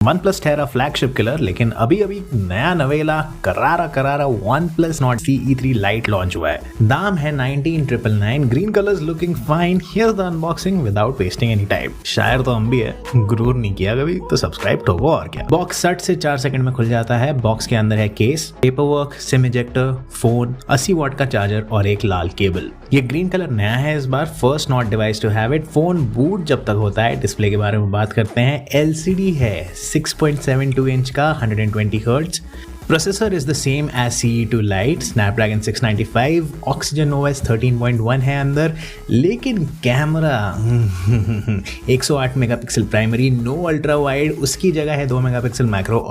OnePlus Terra flagship killer, लेकिन अभी नया नवेला करारा OnePlus Nord CE3 Lite launch हुआ है। दाम है 19,999। Green colours looking fine. Here's the unboxing without wasting any time. शायर तो हम भी है, गुरूर नहीं किया कभी तो सब्सक्राइब ठोको और क्या। बॉक्स 60 से 4 सेकंड में खुल जाता है। बॉक्स के अंदर है case, paper work, sim ejector, phone, 80 watt का चार्जर और एक लाल केबल। ये ग्रीन कलर नया है इस बार, first not device to have it. Phone boot जब तक होता है। डिस्प्ले के बारे में बात करते हैं। LCD है 6.72 इंच का, 120 hertz. Processor is the same as CE2 Lite, Snapdragon 695, Oxygen OS 13.1 है अंदर। लेकिन camera 108 megapixel primary, no ultra wide, उसकी जगह है 2 मेगापिक्सल मैक्रो